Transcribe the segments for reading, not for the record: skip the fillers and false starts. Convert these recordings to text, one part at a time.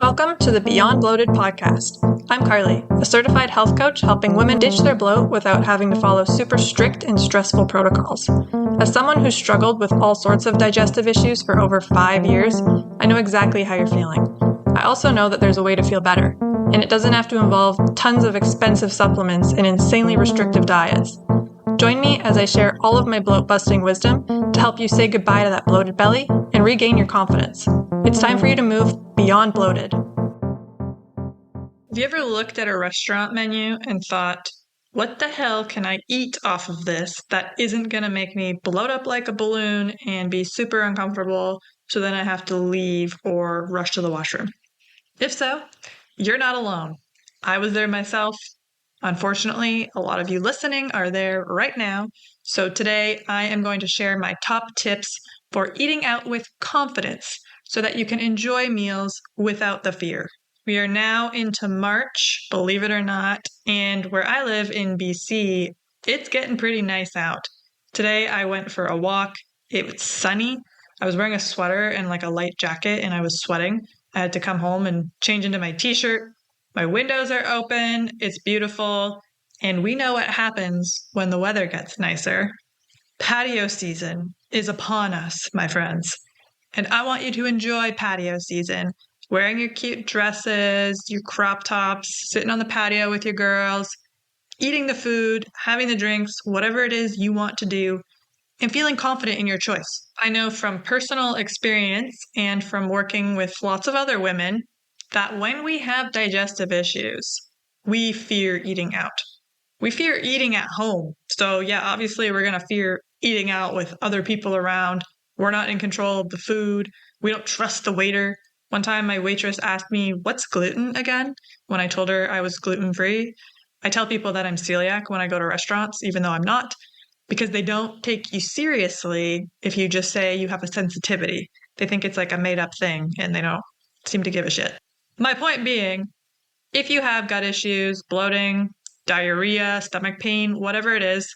Welcome to the Beyond Bloated Podcast. I'm Carly, a certified health coach helping women ditch their bloat without having to follow super strict and stressful protocols. As someone who's struggled with all sorts of digestive issues for over 5 years, I know exactly how you're feeling. I also know that there's a way to feel better, and it doesn't have to involve tons of expensive supplements and insanely restrictive diets. Join me as I share all of my bloat-busting wisdom to help you say goodbye to that bloated belly and regain your confidence. It's time for you to move beyond bloated. Have you ever looked at a restaurant menu and thought, what the hell can I eat off of this that isn't going to make me bloat up like a balloon and be super uncomfortable so then I have to leave or rush to the washroom? If so, you're not alone. I was there myself. Unfortunately, a lot of you listening are there right now. So today I am going to share my top tips for eating out with confidence so that you can enjoy meals without the fear. We are now into March, believe it or not, and where I live in BC, it's getting pretty nice out. Today I went for a walk. It was sunny. I was wearing a sweater and like a light jacket and I was sweating. I had to come home and change into my t-shirt. My windows are open, it's beautiful, and we know what happens when the weather gets nicer. Patio season is upon us, my friends. And I want you to enjoy patio season. Wearing your cute dresses, your crop tops, sitting on the patio with your girls, eating the food, having the drinks, whatever it is you want to do, and feeling confident in your choice. I know from personal experience and from working with lots of other women that when we have digestive issues, we fear eating out. We fear eating at home. So yeah, obviously we're going to fear eating out with other people around. We're not in control of the food. We don't trust the waiter. One time my waitress asked me, what's gluten again? When I told her I was gluten-free. I tell people that I'm celiac when I go to restaurants, even though I'm not, because they don't take you seriously if you just say you have a sensitivity. They think it's like a made-up thing and they don't seem to give a shit. My point being, if you have gut issues, bloating, diarrhea, stomach pain, whatever it is,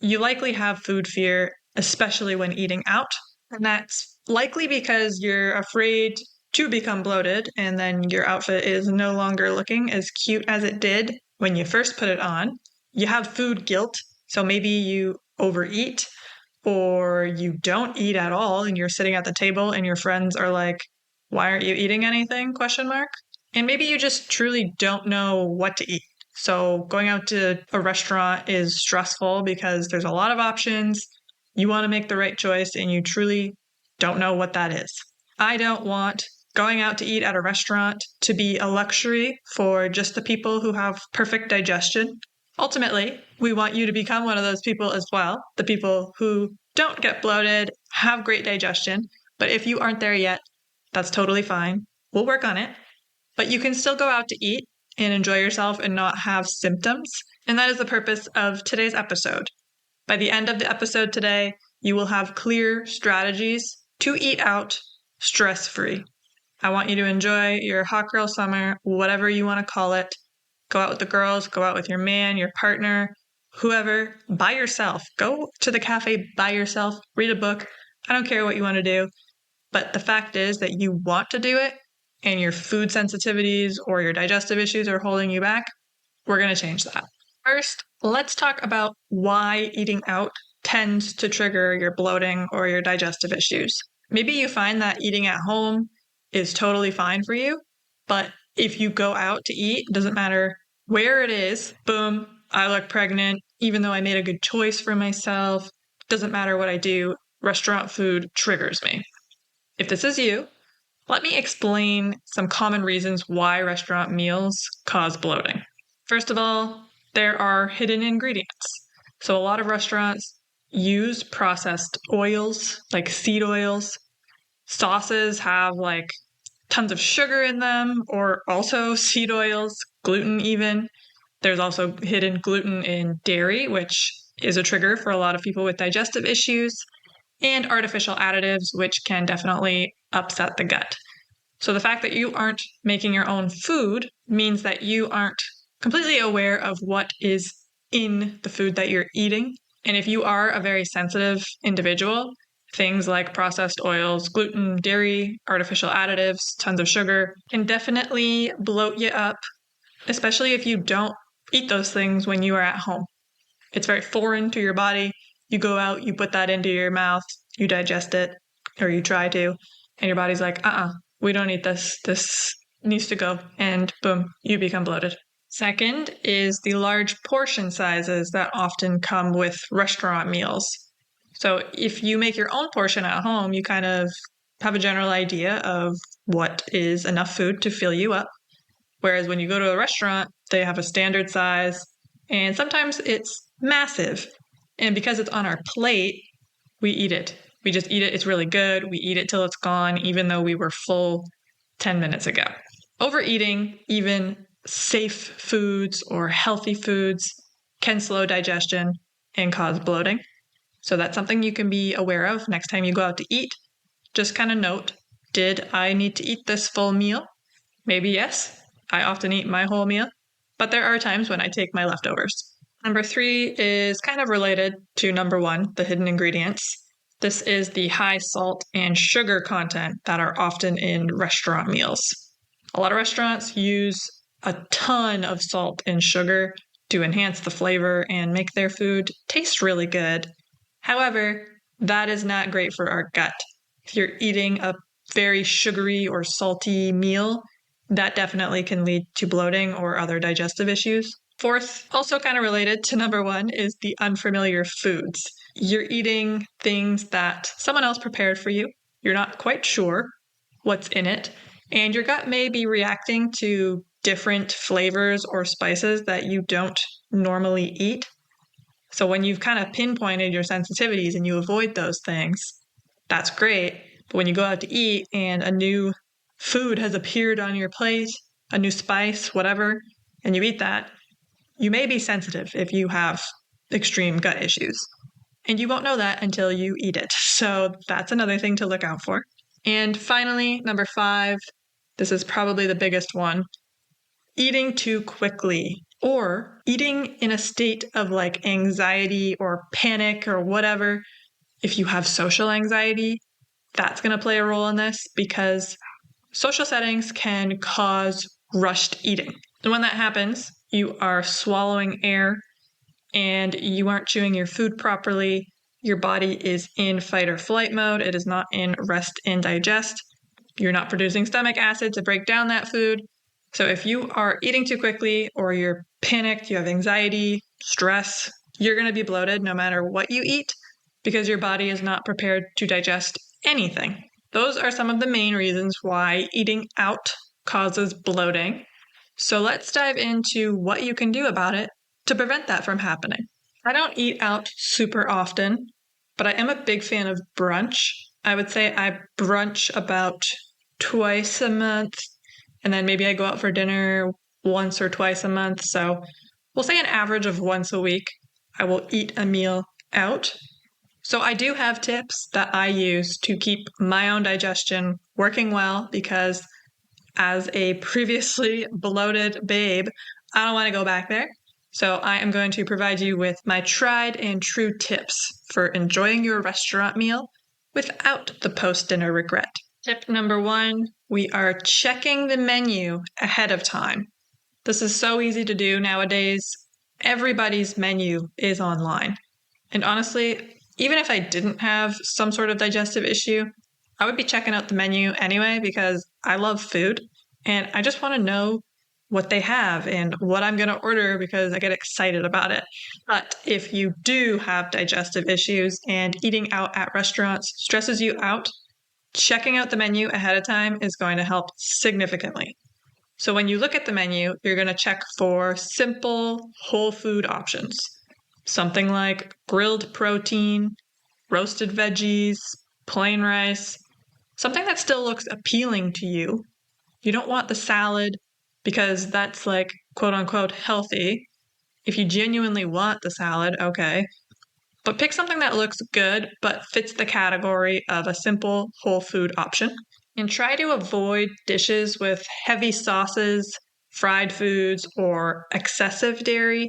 you likely have food fear, especially when eating out. And that's likely because you're afraid to become bloated and then your outfit is no longer looking as cute as it did when you first put it on. You have food guilt, so maybe you overeat or you don't eat at all and you're sitting at the table and your friends are like, why aren't you eating anything? ? And maybe you just truly don't know what to eat. So going out to a restaurant is stressful because there's a lot of options. You want to make the right choice and you truly don't know what that is. I don't want going out to eat at a restaurant to be a luxury for just the people who have perfect digestion. Ultimately, we want you to become one of those people as well, the people who don't get bloated, have great digestion. But if you aren't there yet, that's totally fine. We'll work on it. But you can still go out to eat and enjoy yourself and not have symptoms. And that is the purpose of today's episode. By the end of the episode today, you will have clear strategies to eat out stress-free. I want you to enjoy your hot girl summer, whatever you want to call it. Go out with the girls, go out with your man, your partner, whoever, by yourself. Go to the cafe by yourself, read a book. I don't care what you want to do. But the fact is that you want to do it and your food sensitivities or your digestive issues are holding you back, we're going to change that. First, let's talk about why eating out tends to trigger your bloating or your digestive issues. Maybe you find that eating at home is totally fine for you, but if you go out to eat, it doesn't matter where it is, boom, I look pregnant, even though I made a good choice for myself, doesn't matter what I do, restaurant food triggers me. If this is you, let me explain some common reasons why restaurant meals cause bloating. First of all, there are hidden ingredients. So a lot of restaurants use processed oils, like seed oils. Sauces have like tons of sugar in them, or also seed oils, gluten even. There's also hidden gluten in dairy, which is a trigger for a lot of people with digestive issues, and artificial additives, which can definitely upset the gut. So the fact that you aren't making your own food means that you aren't completely aware of what is in the food that you're eating. And if you are a very sensitive individual, Things like processed oils, gluten, dairy, artificial additives, tons of sugar can definitely bloat you up, especially if you don't eat those things when you are at home. It's very foreign to your body. You go out, you put that into your mouth, you digest it, or you try to, and your body's like, we don't eat this. This needs to go. And boom, you become bloated. Second is the large portion sizes that often come with restaurant meals. So if you make your own portion at home, you kind of have a general idea of what is enough food to fill you up. Whereas when you go to a restaurant, they have a standard size, and sometimes it's massive. And because it's on our plate, we eat it. We just eat it. It's really good. We eat it till it's gone, even though we were full 10 minutes ago. Overeating, even safe foods or healthy foods, can slow digestion and cause bloating. So that's something you can be aware of next time you go out to eat. Just kind of note, did I need to eat this full meal? Maybe yes. I often eat my whole meal, but there are times when I take my leftovers. Number 3 is kind of related to number 1, the hidden ingredients. This is the high salt and sugar content that are often in restaurant meals. A lot of restaurants use a ton of salt and sugar to enhance the flavor and make their food taste really good. However, that is not great for our gut. If you're eating a very sugary or salty meal, that definitely can lead to bloating or other digestive issues. Fourth, also kind of related to number 1, is the unfamiliar foods. You're eating things that someone else prepared for you. You're not quite sure what's in it, and your gut may be reacting to different flavors or spices that you don't normally eat. So when you've kind of pinpointed your sensitivities and you avoid those things, that's great. But when you go out to eat and a new food has appeared on your plate, a new spice, whatever, and you eat that, you may be sensitive if you have extreme gut issues. And you won't know that until you eat it. So that's another thing to look out for. And finally, number 5, this is probably the biggest one, eating too quickly or eating in a state of like anxiety or panic or whatever. If you have social anxiety, that's going to play a role in this because social settings can cause rushed eating. And when that happens, you are swallowing air and you aren't chewing your food properly. Your body is in fight or flight mode. It is not in rest and digest. You're not producing stomach acid to break down that food. So if you are eating too quickly or you're panicked, you have anxiety, stress, you're going to be bloated no matter what you eat because your body is not prepared to digest anything. Those are some of the main reasons why eating out causes bloating. So let's dive into what you can do about it to prevent that from happening. I don't eat out super often, but I am a big fan of brunch. I would say I brunch about twice a month, and then maybe I go out for dinner once or twice a month. So we'll say an average of once a week, I will eat a meal out. So I do have tips that I use to keep my own digestion working well because as a previously bloated babe, I don't want to go back there. So I am going to provide you with my tried and true tips for enjoying your restaurant meal without the post-dinner regret. Tip number 1, we are checking the menu ahead of time. This is so easy to do nowadays. Everybody's menu is online. And honestly, even if I didn't have some sort of digestive issue, I would be checking out the menu anyway because I love food and I just want to know what they have and what I'm going to order because I get excited about it. But if you do have digestive issues and eating out at restaurants stresses you out, checking out the menu ahead of time is going to help significantly. So when you look at the menu, you're going to check for simple whole food options. Something like grilled protein, roasted veggies, plain rice, something that still looks appealing to you. You don't want the salad because that's like quote unquote healthy. If you genuinely want the salad, okay. But pick something that looks good but fits the category of a simple whole food option. And try to avoid dishes with heavy sauces, fried foods, or excessive dairy.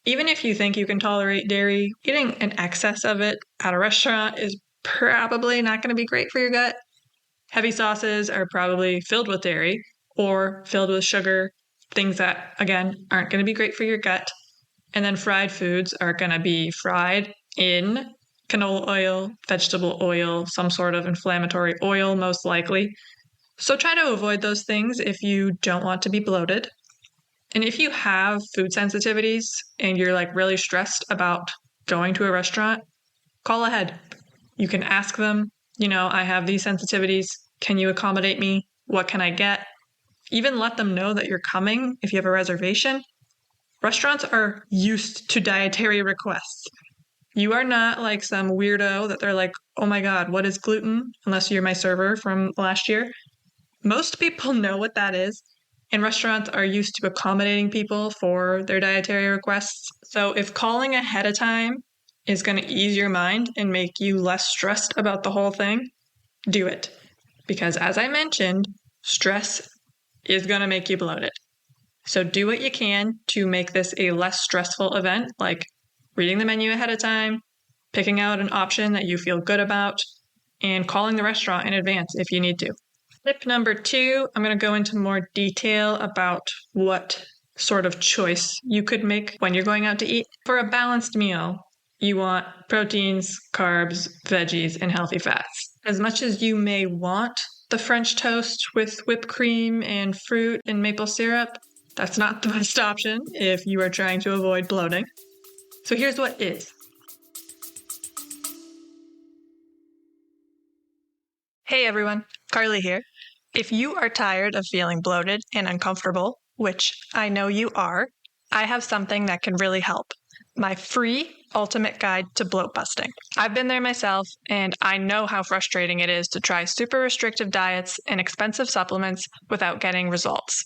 Even if you think you can tolerate dairy, eating an excess of it at a restaurant is probably not going to be great for your gut. Heavy sauces are probably filled with dairy or filled with sugar, things that, again, aren't going to be great for your gut. And then fried foods are going to be fried in canola oil, vegetable oil, some sort of inflammatory oil, most likely. So try to avoid those things if you don't want to be bloated. And if you have food sensitivities and you're like really stressed about going to a restaurant, call ahead. You can ask them, I have these sensitivities. Can you accommodate me? What can I get? Even let them know that you're coming if you have a reservation. Restaurants are used to dietary requests. You are not like some weirdo that they're like, oh my God, what is gluten? Unless you're my server from last year. Most people know what that is, and restaurants are used to accommodating people for their dietary requests. So if calling ahead of time is going to ease your mind and make you less stressed about the whole thing, do it. Because as I mentioned, stress is going to make you bloated. So do what you can to make this a less stressful event, like reading the menu ahead of time, picking out an option that you feel good about, and calling the restaurant in advance if you need to. Tip number 2, I'm going to go into more detail about what sort of choice you could make when you're going out to eat. For a balanced meal, you want proteins, carbs, veggies, and healthy fats. As much as you may want the French toast with whipped cream and fruit and maple syrup, that's not the best option if you are trying to avoid bloating. So here's what is. Hey everyone, Carly here. If you are tired of feeling bloated and uncomfortable, which I know you are, I have something that can really help. My free ultimate guide to bloat busting. I've been there myself, and I know how frustrating it is to try super restrictive diets and expensive supplements without getting results.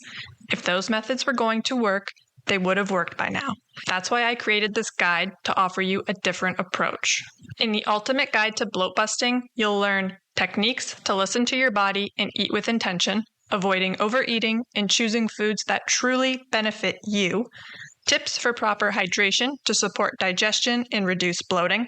If those methods were going to work, they would have worked by now. That's why I created this guide to offer you a different approach. In the Ultimate Guide to Bloat Busting, you'll learn techniques to listen to your body and eat with intention, avoiding overeating and choosing foods that truly benefit you, tips for proper hydration to support digestion and reduce bloating,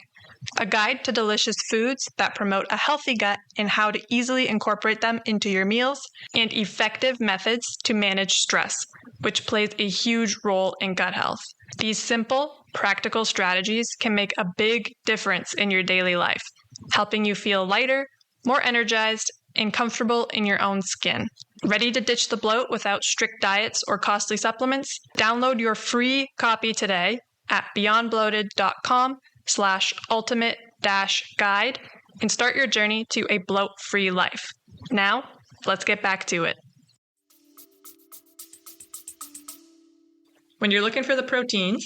a guide to delicious foods that promote a healthy gut and how to easily incorporate them into your meals, and effective methods to manage stress, which plays a huge role in gut health. These simple, practical strategies can make a big difference in your daily life, helping you feel lighter, more energized, and comfortable in your own skin. Ready to ditch the bloat without strict diets or costly supplements? Download your free copy today at beyondbloated.com/ultimate-guide and start your journey to a bloat-free life. Now, let's get back to it. When you're looking for the proteins,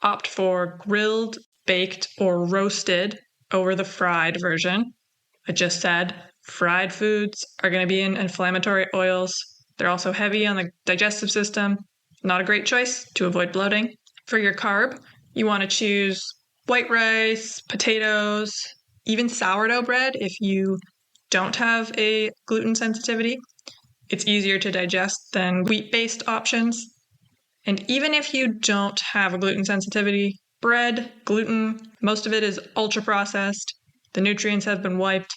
opt for grilled, baked, or roasted over the fried version. I just said fried foods are going to be in inflammatory oils. They're also heavy on the digestive system. Not a great choice to avoid bloating. For your carb, you want to choose white rice, potatoes, even sourdough bread if you don't have a gluten sensitivity. It's easier to digest than wheat-based options. And even if you don't have a gluten sensitivity, bread, gluten, most of it is ultra-processed. The nutrients have been wiped.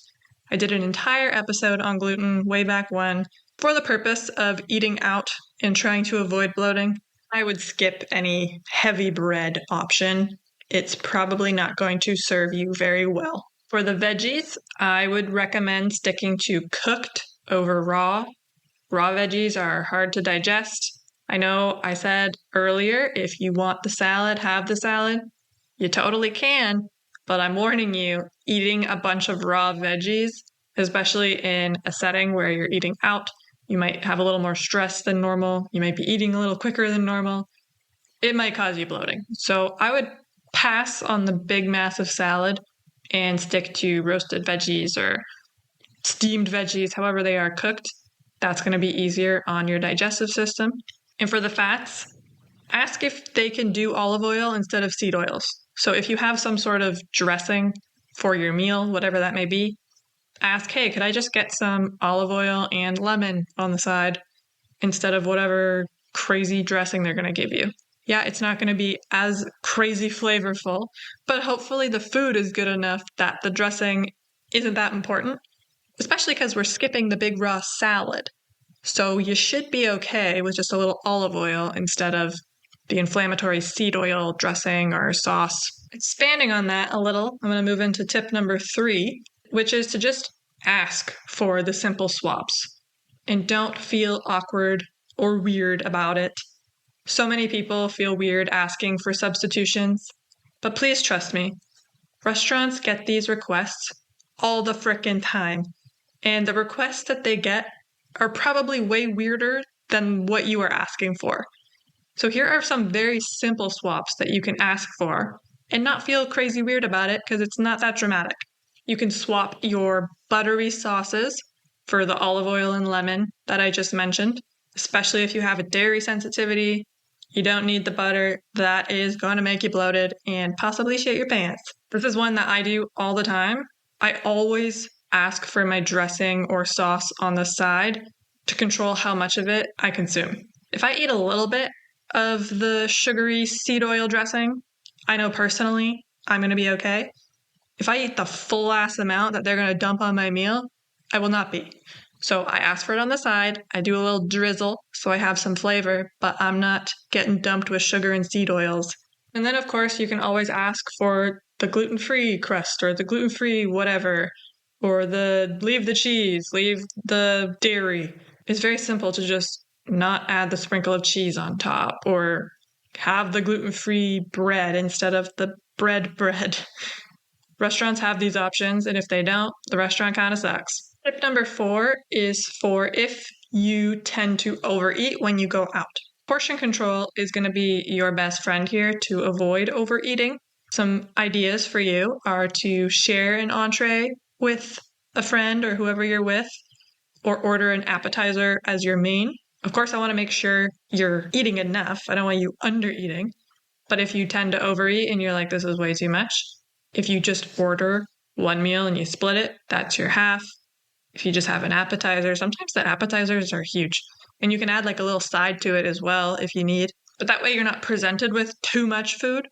I did an entire episode on gluten way back when for the purpose of eating out and trying to avoid bloating. I would skip any heavy bread option. It's probably not going to serve you very well. For the veggies, I would recommend sticking to cooked over raw. Raw veggies are hard to digest. I know I said earlier, if you want the salad, have the salad. You totally can, but I'm warning you, eating a bunch of raw veggies, especially in a setting where you're eating out, you might have a little more stress than normal. You might be eating a little quicker than normal. It might cause you bloating. So I would pass on the big, massive salad and stick to roasted veggies or steamed veggies, however they are cooked. That's going to be easier on your digestive system. And for the fats, ask if they can do olive oil instead of seed oils. So if you have some sort of dressing for your meal, whatever that may be, ask, hey, could I just get some olive oil and lemon on the side instead of whatever crazy dressing they're going to give you? Yeah, it's not going to be as crazy flavorful, but hopefully the food is good enough that the dressing isn't that important, especially because we're skipping the big raw salad. So you should be okay with just a little olive oil instead of the inflammatory seed oil dressing or sauce. Expanding on that a little, I'm going to move into tip number 3, which is to just ask for the simple swaps and don't feel awkward or weird about it. So many people feel weird asking for substitutions, but please trust me, restaurants get these requests all the frickin' time, and the requests that they get are probably way weirder than what you are asking for. So here are some very simple swaps that you can ask for and not feel crazy weird about it because it's not that dramatic. You can swap your buttery sauces for the olive oil and lemon that I just mentioned, especially if you have a dairy sensitivity. You don't need the butter. That is going to make you bloated and possibly shit your pants. This is one that I do all the time. I always ask for my dressing or sauce on the side to control how much of it I consume. If I eat a little bit of the sugary seed oil dressing, I know personally I'm going to be okay. If I eat the full ass amount that they're going to dump on my meal, I will not be. So I ask for it on the side. I do a little drizzle so I have some flavor, but I'm not getting dumped with sugar and seed oils. And then, of course, you can always ask for the gluten-free crust or the gluten-free whatever, or the leave the cheese, leave the dairy. It's very simple to just not add the sprinkle of cheese on top or have the gluten-free bread instead of the bread. Restaurants have these options, and if they don't, the restaurant kind of sucks. Tip number 4 is for if you tend to overeat when you go out. Portion control is going to be your best friend here to avoid overeating. Some ideas for you are to share an entree with a friend or whoever you're with, or order an appetizer as your main. Of course, I want to make sure you're eating enough. I don't want you under-eating. But if you tend to overeat and you're like, this is way too much, if you just order one meal and you split it, that's your half. If you just have an appetizer, sometimes the appetizers are huge. And you can add like a little side to it as well if you need. But that way you're not presented with too much food.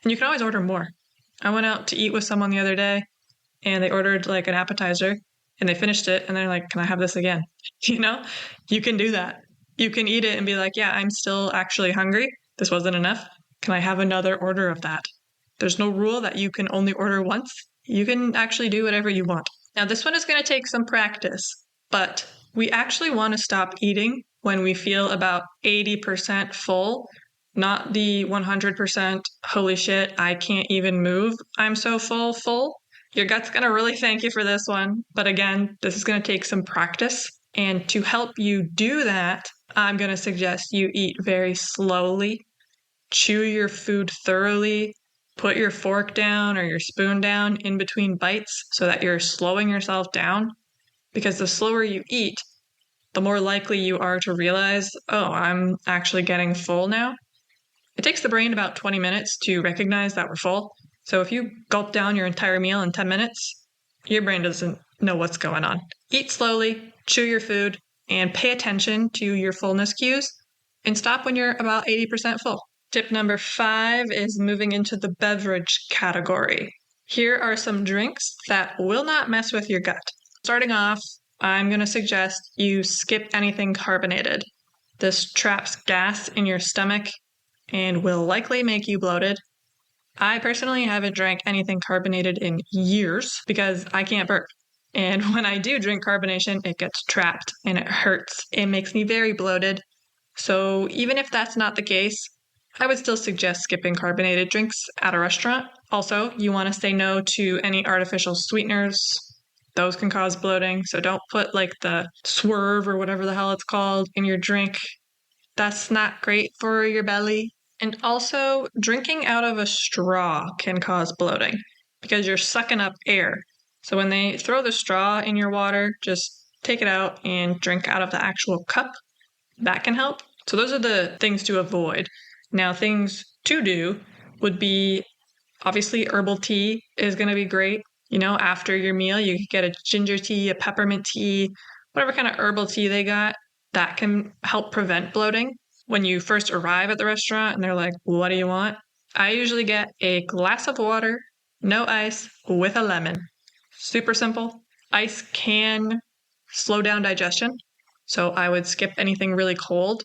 And you can always order more. I went out to eat with someone the other day and they ordered like an appetizer and they finished it and they're like, can I have this again? You know, you can do that. You can eat it and be like, yeah, I'm still actually hungry. This wasn't enough. Can I have another order of that? There's no rule that you can only order once. You can actually do whatever you want. Now, this one is going to take some practice, but we actually want to stop eating when we feel about 80% full, not the 100% holy shit, I can't even move, I'm so full. Your gut's going to really thank you for this one. But again, this is going to take some practice. And to help you do that, I'm going to suggest you eat very slowly, chew your food thoroughly, put your fork down or your spoon down in between bites so that you're slowing yourself down. Because the slower you eat, the more likely you are to realize, oh, I'm actually getting full now. It takes the brain about 20 minutes to recognize that we're full. So if you gulp down your entire meal in 10 minutes, your brain doesn't know what's going on. Eat slowly, chew your food, and pay attention to your fullness cues, and stop when you're about 80% full. Tip number 5 is moving into the beverage category. Here are some drinks that will not mess with your gut. Starting off, I'm going to suggest you skip anything carbonated. This traps gas in your stomach and will likely make you bloated. I personally haven't drank anything carbonated in years because I can't burp. And when I do drink carbonation, it gets trapped and it hurts. It makes me very bloated. So even if that's not the case, I would still suggest skipping carbonated drinks at a restaurant. Also, you want to say no to any artificial sweeteners. Those can cause bloating. So don't put like the Swerve or whatever the hell it's called in your drink. That's not great for your belly. And also, drinking out of a straw can cause bloating because you're sucking up air. So when they throw the straw in your water, just take it out and drink out of the actual cup. That can help. So those are the things to avoid. Now, things to do would be, obviously, herbal tea is going to be great. You know, after your meal, you could get a ginger tea, a peppermint tea, whatever kind of herbal tea they got. That can help prevent bloating. When you first arrive at the restaurant and they're like, what do you want? I usually get a glass of water, no ice, with a lemon. super simple. Ice can slow down digestion, so I would skip anything really cold.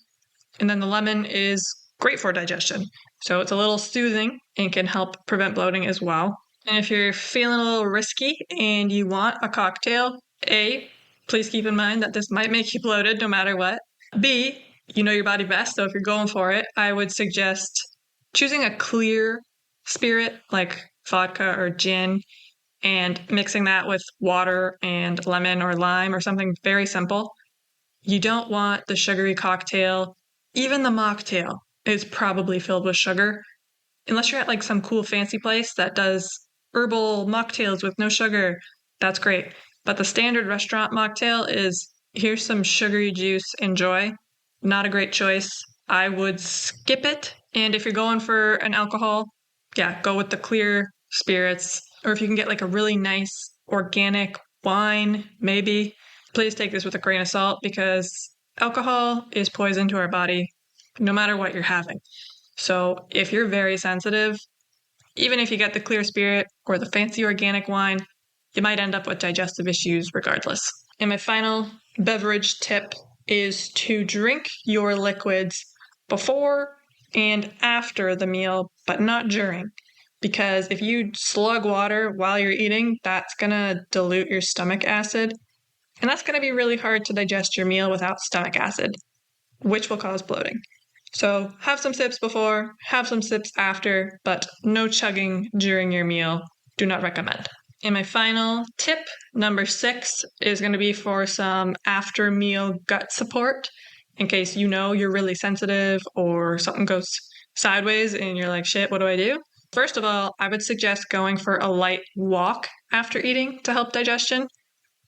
And then the lemon is great for digestion, so it's a little soothing and can help prevent bloating as well. And if you're feeling a little risky and you want a cocktail, A, please keep in mind that this might make you bloated no matter what. B, you know your body best, so if you're going for it, I would suggest choosing a clear spirit like vodka or gin and mixing that with water and lemon or lime or something very simple. You don't want the sugary cocktail. Even the mocktail is probably filled with sugar. Unless you're at like some cool fancy place that does herbal mocktails with no sugar, that's great. But the standard restaurant mocktail is, here's some sugary juice, enjoy. Not a great choice. I would skip it. And if you're going for an alcohol, yeah, go with the clear spirits. Or if you can get like a really nice organic wine, maybe. Please take this with a grain of salt because alcohol is poison to our body no matter what you're having. So if you're very sensitive, even if you get the clear spirit or the fancy organic wine, you might end up with digestive issues regardless. And my final beverage tip is to drink your liquids before and after the meal, but not during. Because if you slug water while you're eating, that's going to dilute your stomach acid. And that's going to be really hard to digest your meal without stomach acid, which will cause bloating. So have some sips before, have some sips after, but no chugging during your meal. Do not recommend. And my final tip, number 6, is going to be for some after meal gut support in case you know you're really sensitive or something goes sideways and you're like, shit, what do I do? First of all, I would suggest going for a light walk after eating to help digestion.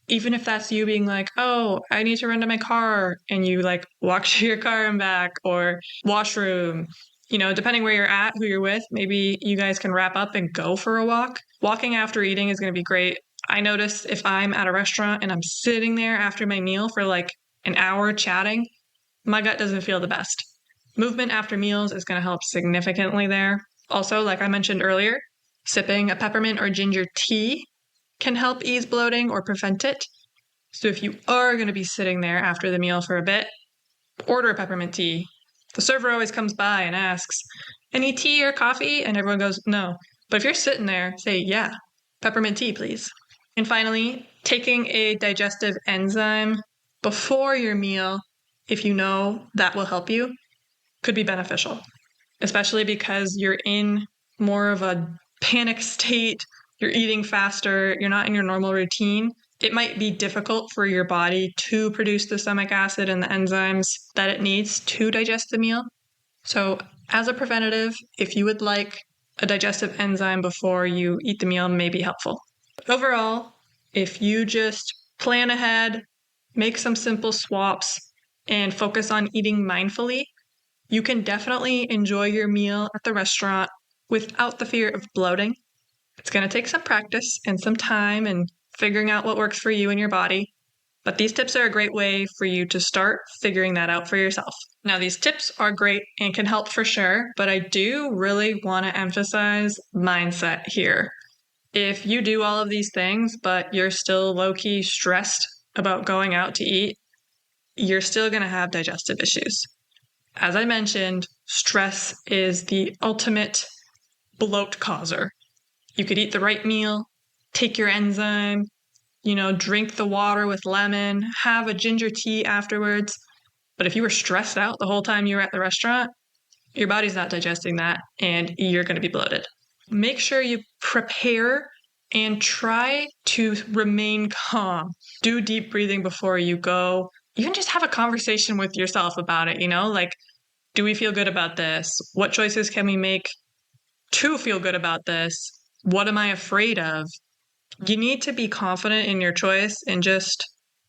Even if that's you being like, oh, I need to run to my car, and you like walk to your car and back, or washroom, depending where you're at, who you're with, maybe you guys can wrap up and go for a walk. Walking after eating is going to be great. I notice if I'm at a restaurant and I'm sitting there after my meal for like an hour chatting, my gut doesn't feel the best. Movement after meals is going to help significantly there. Also, like I mentioned earlier, sipping a peppermint or ginger tea can help ease bloating or prevent it. So if you are going to be sitting there after the meal for a bit, order a peppermint tea. The server always comes by and asks, any tea or coffee? And everyone goes, no. But if you're sitting there, say, yeah, peppermint tea, please. And finally, taking a digestive enzyme before your meal, if you know that will help you, could be beneficial, especially because you're in more of a panic state. You're eating faster, you're not in your normal routine. It might be difficult for your body to produce the stomach acid and the enzymes that it needs to digest the meal. So as a preventative, if you would like a digestive enzyme before you eat the meal, may be helpful. But overall, if you just plan ahead, make some simple swaps, and focus on eating mindfully, you can definitely enjoy your meal at the restaurant without the fear of bloating. It's going to take some practice and some time and figuring out what works for you and your body. But these tips are a great way for you to start figuring that out for yourself. Now, these tips are great and can help for sure, but I do really want to emphasize mindset here. If you do all of these things, but you're still low-key stressed about going out to eat, you're still going to have digestive issues. As I mentioned, stress is the ultimate bloat causer. You could eat the right meal, take your enzyme, drink the water with lemon, have a ginger tea afterwards. But if you were stressed out the whole time you were at the restaurant, your body's not digesting that and you're going to be bloated. Make sure you prepare and try to remain calm. Do deep breathing before you go. Even just have a conversation with yourself about it, like, do we feel good about this? What choices can we make to feel good about this? What am I afraid of? You need to be confident in your choice and just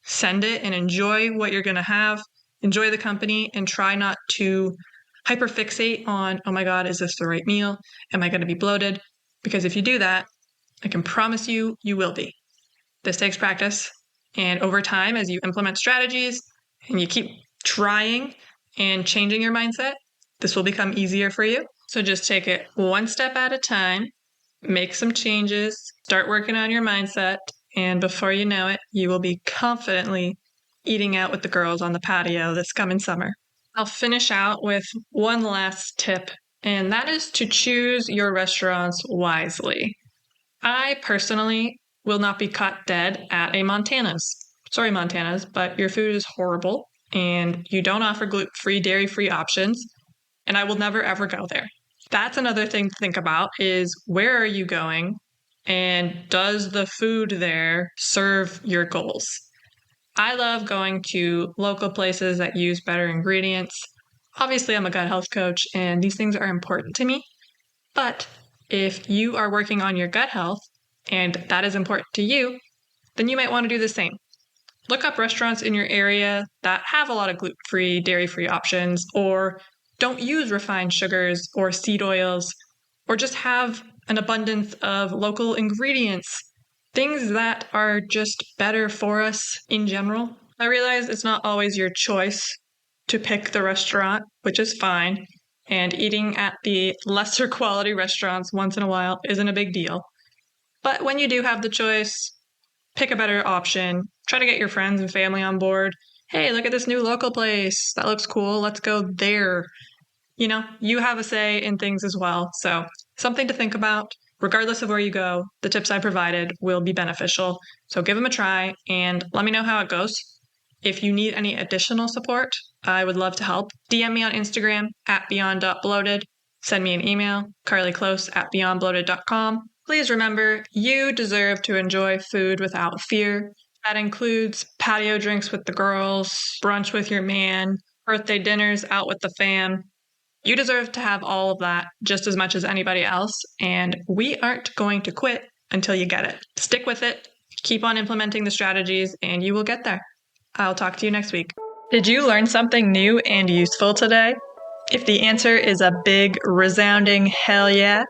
send it and enjoy what you're going to have. Enjoy the company and try not to hyperfixate on, oh my God, is this the right meal? Am I going to be bloated? Because if you do that, I can promise you, you will be. This takes practice. And over time, as you implement strategies and you keep trying and changing your mindset, this will become easier for you. So just take it one step at a time. Make some changes, start working on your mindset, and before you know it, you will be confidently eating out with the girls on the patio this coming summer. I'll finish out with one last tip, and that is to choose your restaurants wisely. I personally will not be caught dead at a Montana's. Sorry, Montana's, but your food is horrible, and you don't offer gluten-free, dairy-free options, and I will never ever go there. That's another thing to think about is where are you going and does the food there serve your goals? I love going to local places that use better ingredients. Obviously, I'm a gut health coach and these things are important to me. But if you are working on your gut health and that is important to you, then you might want to do the same. Look up restaurants in your area that have a lot of gluten-free, dairy-free options, or don't use refined sugars or seed oils, or just have an abundance of local ingredients, things that are just better for us in general. I realize it's not always your choice to pick the restaurant, which is fine, and eating at the lesser quality restaurants once in a while isn't a big deal. But when you do have the choice, pick a better option. Try to get your friends and family on board. Hey, look at this new local place. That looks cool. Let's go there. You know, you have a say in things as well. So something to think about. Regardless of where you go, the tips I provided will be beneficial. So give them a try and let me know how it goes. If you need any additional support, I would love to help. DM me on Instagram at beyond.bloated. Send me an email, carlyclose@beyondbloated.com. Please remember, you deserve to enjoy food without fear. That includes patio drinks with the girls, brunch with your man, birthday dinners out with the fam. You deserve to have all of that just as much as anybody else, and we aren't going to quit until you get it. Stick with it, keep on implementing the strategies, and you will get there. I'll talk to you next week. Did you learn something new and useful today? If the answer is a big, resounding hell yeah,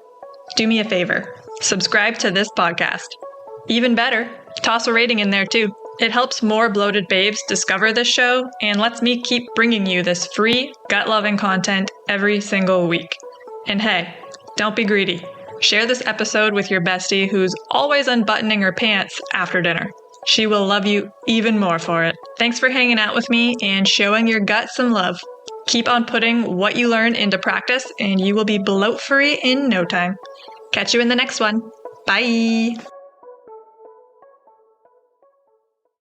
do me a favor. Subscribe to this podcast. Even better, toss a rating in there too. It helps more bloated babes discover this show and lets me keep bringing you this free, gut-loving content every single week. And hey, don't be greedy. Share this episode with your bestie who's always unbuttoning her pants after dinner. She will love you even more for it. Thanks for hanging out with me and showing your gut some love. Keep on putting what you learn into practice and you will be bloat-free in no time. Catch you in the next one. Bye!